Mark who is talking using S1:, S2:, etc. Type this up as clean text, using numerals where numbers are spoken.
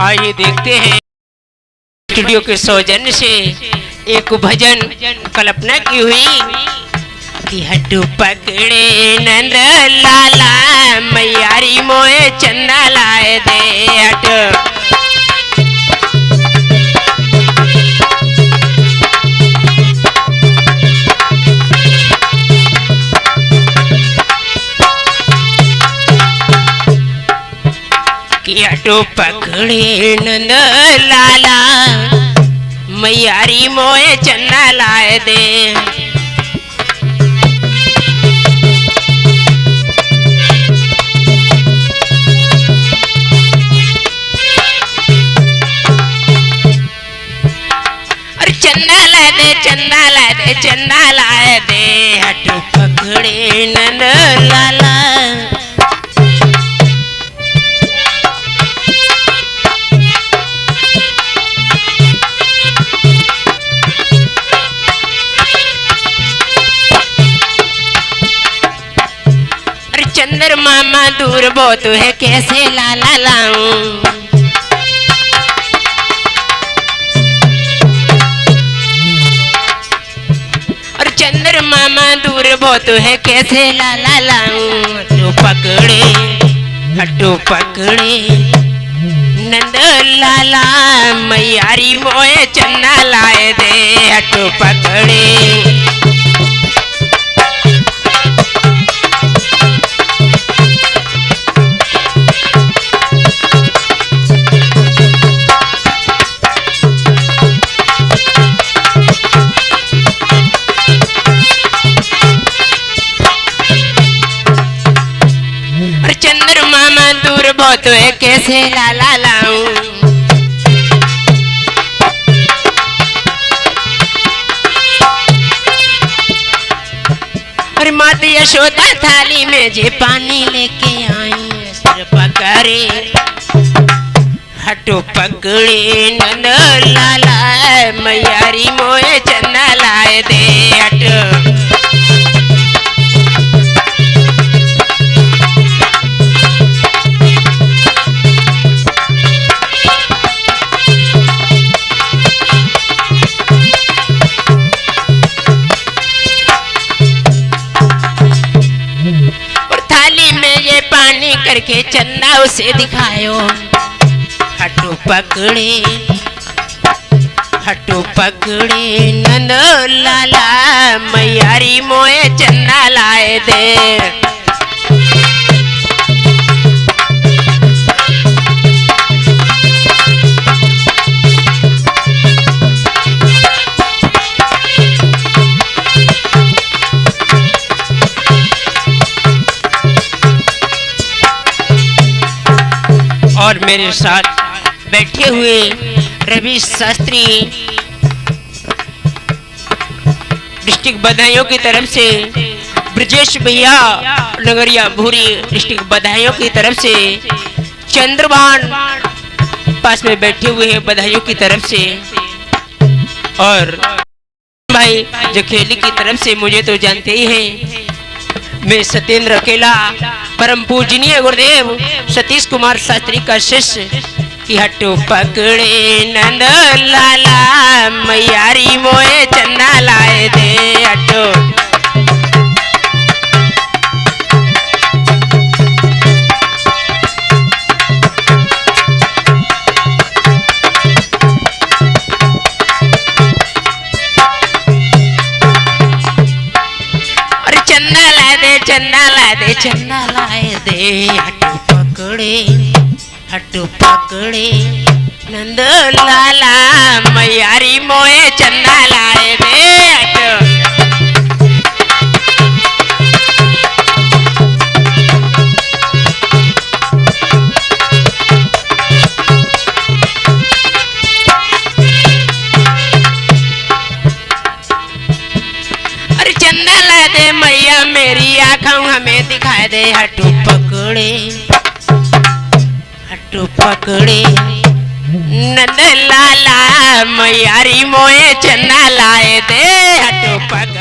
S1: आइए देखते हैं स्टूडियो के सौजन्य से एक भजन कल्पना की हुई कि हट्टू पकड़े नंद लाला मैयारी मोए चंदा लाए दे हट। हटो पकड़े नंद लाला मैयारी मोए चन्ना लाए दे। अरे चन्ना लाए दे चन्ना लाए दे चन्ना लाए दे हटो पकड़े नंद लाला। चंद्र मामा दूर बहुत है कैसे लाला लाऊं। और चंद्र मामा दूर बहुत है कैसे लाला लाऊं। हट्टू पकड़े नंद लाला मैयारी मोए चन्ना लाए दे हट्टू पकड़े। दूर बहुत है कैसे लाला लाऊं। और माता यशोदा थाली में जे पानी लेके आई सिर पकड़े हटो पकड़े नंद लाला मैयारी मोए चन्ना लाए दे हट। करके चन्ना उसे दिखायो हट्टू पकड़े नंद लाला मैयारी मोए चन्ना लाए दे। और मेरे साथ बैठे हुए रवि शास्त्री डिस्ट्रिक्ट बधाइयों की तरफ से, ब्रजेश भैया नगरिया भूरी डिस्ट्रिक्ट बधाइयों की तरफ से, चंद्रभान पास में बैठे हुए हैं बधाइयों की तरफ से, और भाई जखेली की तरफ से मुझे तो जानते ही हैं। मैं सत्येंद्र अकेला परम पूजनीय गुरुदेव सतीश कुमार शास्त्री का शिष्य कि हट्टू पकड़े नंद लाला मैयारी मोए चन्ना लाए दे हट्टू। चन्ना लाए दे हट्टू पकड़े नंद लाला मैयारी मोए चन्ना लाए दे हट्टू। अरे चन्ना ला दे मैया मेरी आँखों हमें दिखाई दे हट्टू पकड़े नंद लाला मैयारी मोए चन्ना लाए दे हट्टू पकड़े।